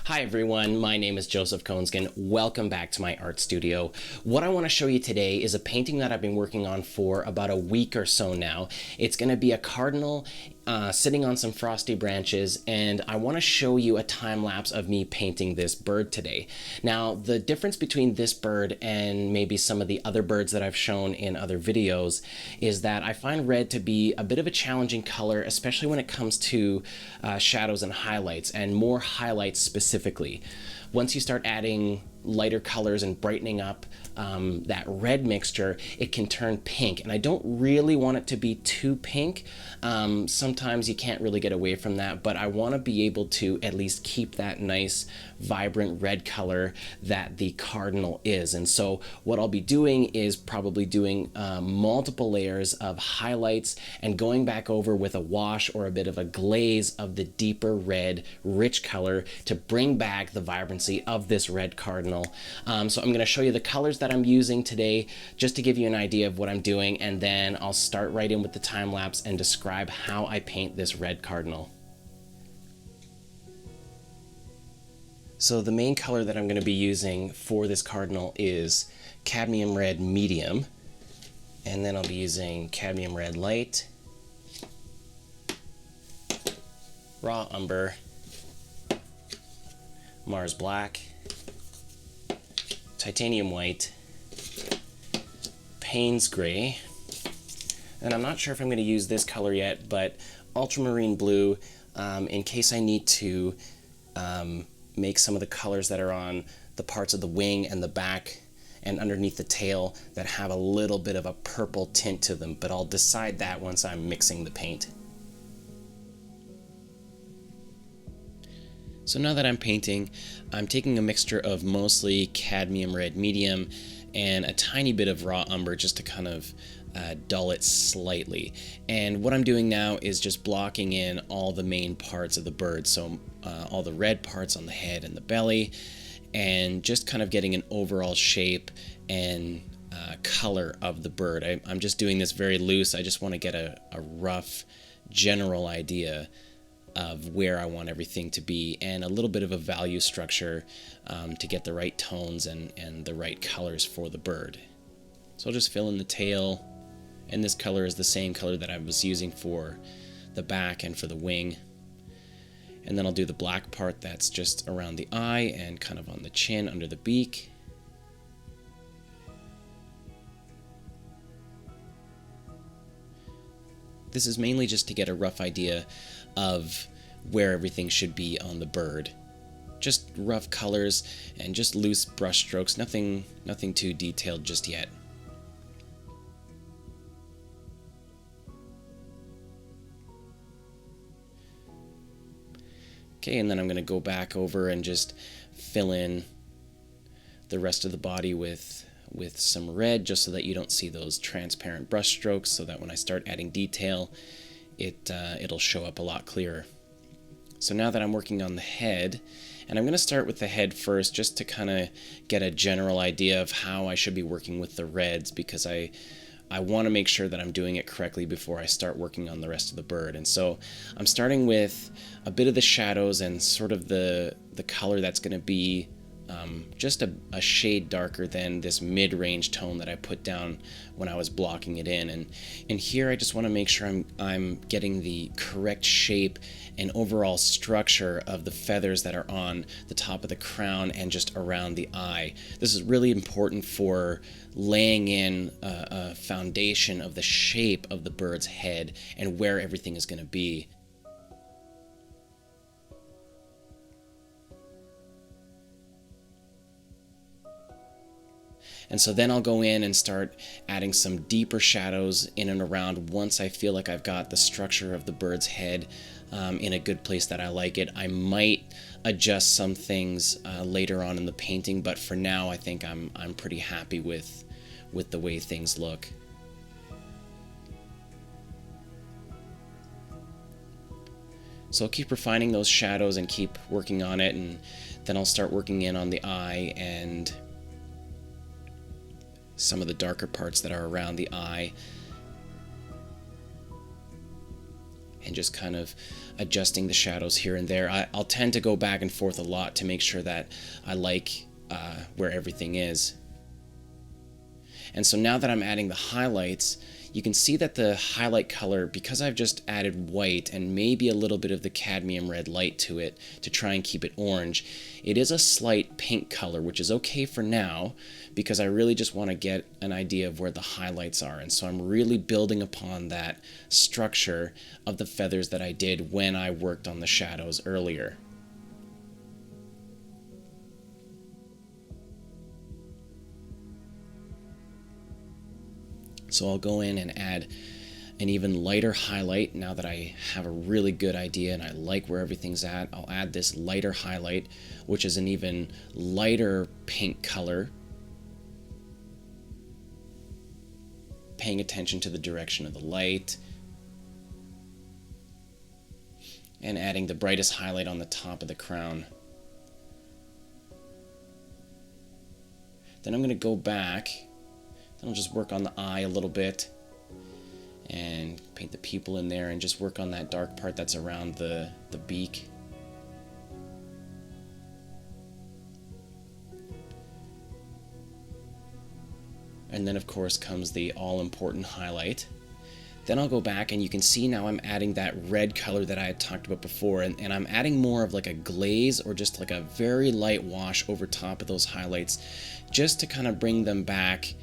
Hi everyone, my name is Joseph Koensgen. Welcome back to my art studio. What I want to show you today is a painting that I've been working on for about a week or so now. It's going to be a cardinal sitting on some frosty branches, and I want to show you a time lapse of me painting this bird today. Now, the difference between this bird and maybe some of the other birds that I've shown in other videos is that I find red to be a bit of a challenging color, especially when it comes to shadows and highlights, and more highlights specifically. Once you start adding lighter colors and brightening up that red mixture, it can turn pink, and I don't really want it to be too pink. Sometimes you can't really get away from that, but I want to be able to at least keep that nice vibrant red color that the cardinal is. And so what I'll be doing is probably doing multiple layers of highlights and going back over with a wash or a bit of a glaze of the deeper red rich color to bring back the vibrancy of this red cardinal. So I'm going to show you the colors that I'm using today just to give you an idea of what I'm doing, and then I'll start right in with the time lapse and describe how I paint this red cardinal. So the main color that I'm going to be using for this cardinal is cadmium red medium, and then I'll be using cadmium red light, raw umber, Mars black, titanium white, Payne's gray, and I'm not sure if I'm going to use this color yet, but ultramarine blue, in case I need to make some of the colors that are on the parts of the wing and the back and underneath the tail that have a little bit of a purple tint to them, but I'll decide that once I'm mixing the paint. So now that I'm painting, I'm taking a mixture of mostly cadmium red medium and a tiny bit of raw umber just to kind of dull it slightly. And what I'm doing now is just blocking in all the main parts of the bird, so all the red parts on the head and the belly, and just kind of getting an overall shape and color of the bird. I'm just doing this very loose. I just want to get a rough general idea of where I want everything to be, and a little bit of a value structure to get the right tones and the right colors for the bird. So I'll just fill in the tail, and this color is the same color that I was using for the back and for the wing. And then I'll do the black part that's just around the eye and kind of on the chin under the beak. This is mainly just to get a rough idea of where everything should be on the bird. Just rough colors and just loose brush strokes, nothing too detailed just yet. Okay, and then I'm going to go back over and just fill in the rest of the body with some red, just so that you don't see those transparent brush strokes, so that when I start adding detail, it'll show up a lot clearer. So now that I'm working on the head, and I'm going to start with the head first just to kind of get a general idea of how I should be working with the reds, because I want to make sure that I'm doing it correctly before I start working on the rest of the bird. And so I'm starting with a bit of the shadows and sort of the color that's going to be just a shade darker than this mid-range tone that I put down when I was blocking it in. And here I just want to make sure I'm getting the correct shape and overall structure of the feathers that are on the top of the crown and just around the eye. This is really important for laying in a foundation of the shape of the bird's head and where everything is going to be. And so then I'll go in and start adding some deeper shadows in and around once I feel like I've got the structure of the bird's head in a good place that I like it. I might adjust some things later on in the painting, but for now I think I'm pretty happy with the way things look. So I'll keep refining those shadows and keep working on it, and then I'll start working in on the eye and some of the darker parts that are around the eye. and just kind of adjusting the shadows here and there. I'll tend to go back and forth a lot to make sure that I like where everything is. And so now that I'm adding the highlights, you can see that the highlight color, because I've just added white and maybe a little bit of the cadmium red light to it to try and keep it orange, it is a slight pink color, which is okay for now because I really just want to get an idea of where the highlights are. And so I'm really building upon that structure of the feathers that I did when I worked on the shadows earlier. So I'll go in and add an even lighter highlight now that I have a really good idea and I like where everything's at. I'll add this lighter highlight, which is an even lighter pink color, paying attention to the direction of the light, and adding the brightest highlight on the top of the crown. Then I'm going to go back. Then I'll just work on the eye a little bit and paint the pupil in there and just work on that dark part that's around the beak. And then of course comes the all-important highlight. Then I'll go back and you can see now I'm adding that red color that I had talked about before, and I'm adding more of like a glaze or just like a very light wash over top of those highlights just to kind of bring them back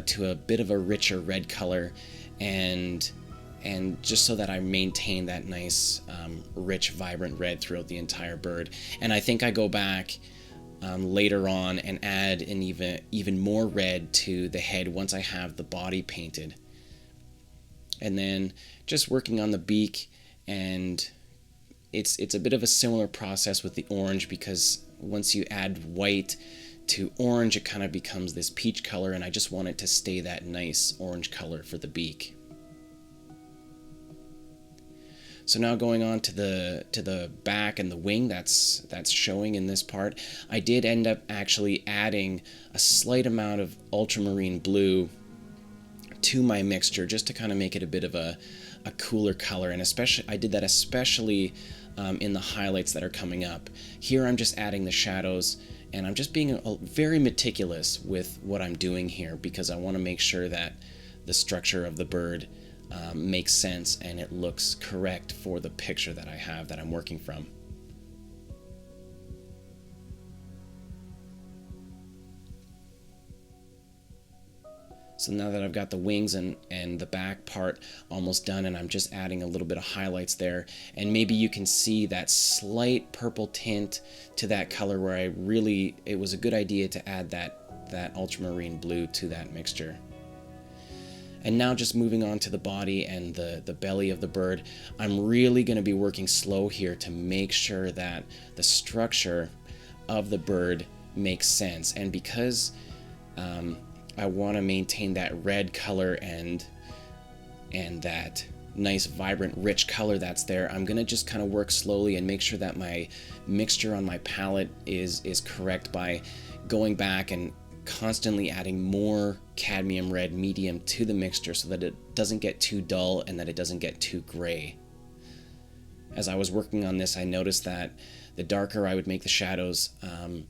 to a bit of a richer red color, and just so that I maintain that nice rich vibrant red throughout the entire bird. And I think I go back later on and add an even more red to the head once I have the body painted. And then just working on the beak, and it's a bit of a similar process with the orange, because once you add white to orange, it kind of becomes this peach color, and I just want it to stay that nice orange color for the beak. So now going on to the back and the wing that's showing in this part, I did end up actually adding a slight amount of ultramarine blue to my mixture just to kind of make it a bit of a cooler color, and especially I did that especially in the highlights that are coming up. Here I'm just adding the shadows, and I'm just being very meticulous with what I'm doing here because I want to make sure that the structure of the bird makes sense and it looks correct for the picture that I have that I'm working from. So now that I've got the wings and the back part almost done, and I'm just adding a little bit of highlights there, and maybe you can see that slight purple tint to that color where it was a good idea to add that ultramarine blue to that mixture. And now just moving on to the body and the belly of the bird, I'm really going to be working slow here to make sure that the structure of the bird makes sense. And because I want to maintain that red color and that nice vibrant rich color that's there, I'm gonna just kind of work slowly and make sure that my mixture on my palette is correct by going back and constantly adding more cadmium red medium to the mixture so that it doesn't get too dull and that it doesn't get too gray. As I was working on this, I noticed that the darker I would make the shadows,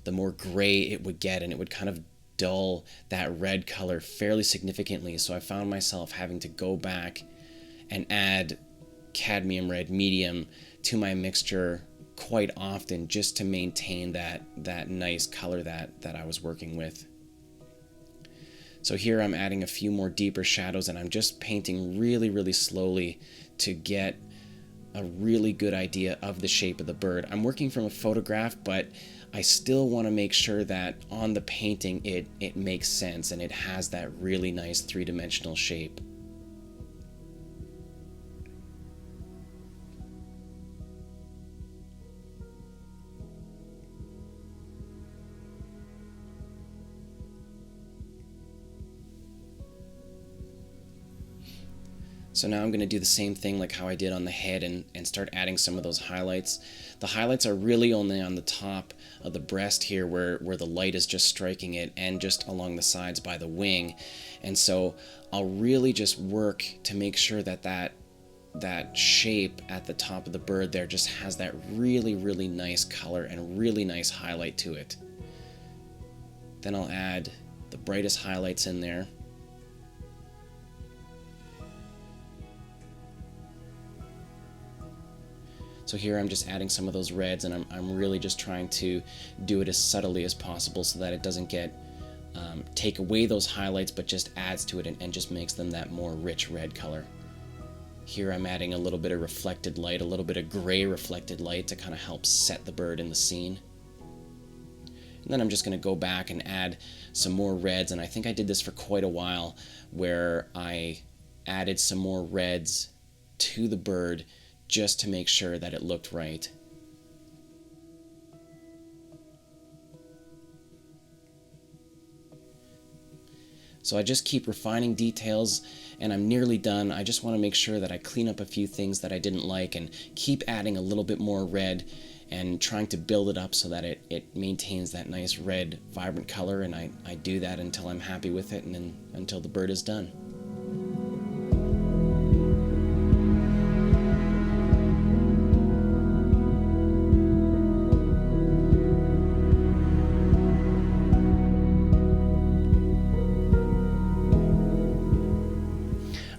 the more gray it would get, and it would kind of dull that red color fairly significantly. So I found myself having to go back and add cadmium red medium to my mixture quite often just to maintain that nice color that I was working with. So here I'm adding a few more deeper shadows, and I'm just painting really slowly to get a really good idea of the shape of the bird. I'm working from a photograph, but I still want to make sure that on the painting it makes sense and it has that really nice three-dimensional shape. So now I'm going to do the same thing like how I did on the head and start adding some of those highlights. The highlights are really only on the top of the breast here where the light is just striking it, and just along the sides by the wing. And so I'll really just work to make sure that that shape at the top of the bird there just has that really, really nice color and really nice highlight to it. Then I'll add the brightest highlights in there. So here I'm just adding some of those reds, and I'm really just trying to do it as subtly as possible so that it doesn't get take away those highlights, but just adds to it and just makes them that more rich red color. Here I'm adding a little bit of reflected light, a little bit of gray reflected light to kind of help set the bird in the scene. And then I'm just going to go back and add some more reds, and I think I did this for quite a while, where I added some more reds to the bird just to make sure that it looked right. So I just keep refining details, and I'm nearly done. I just want to make sure that I clean up a few things that I didn't like and keep adding a little bit more red and trying to build it up so that it maintains that nice red vibrant color, and I do that until I'm happy with it and then until the bird is done.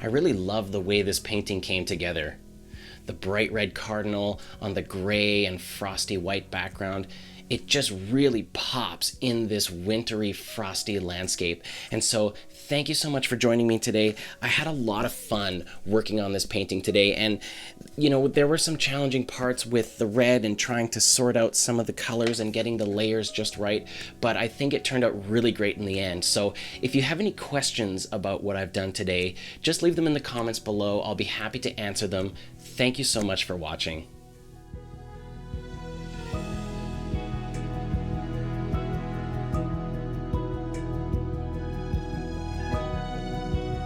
I really love the way this painting came together. The bright red cardinal on the gray and frosty white background. It just really pops in this wintry, frosty landscape. And so thank you so much for joining me today. I had a lot of fun working on this painting today, and you know, there were some challenging parts with the red and trying to sort out some of the colors and getting the layers just right, but I think it turned out really great in the end. So if you have any questions about what I've done today, just leave them in the comments below. I'll be happy to answer them. Thank you so much for watching.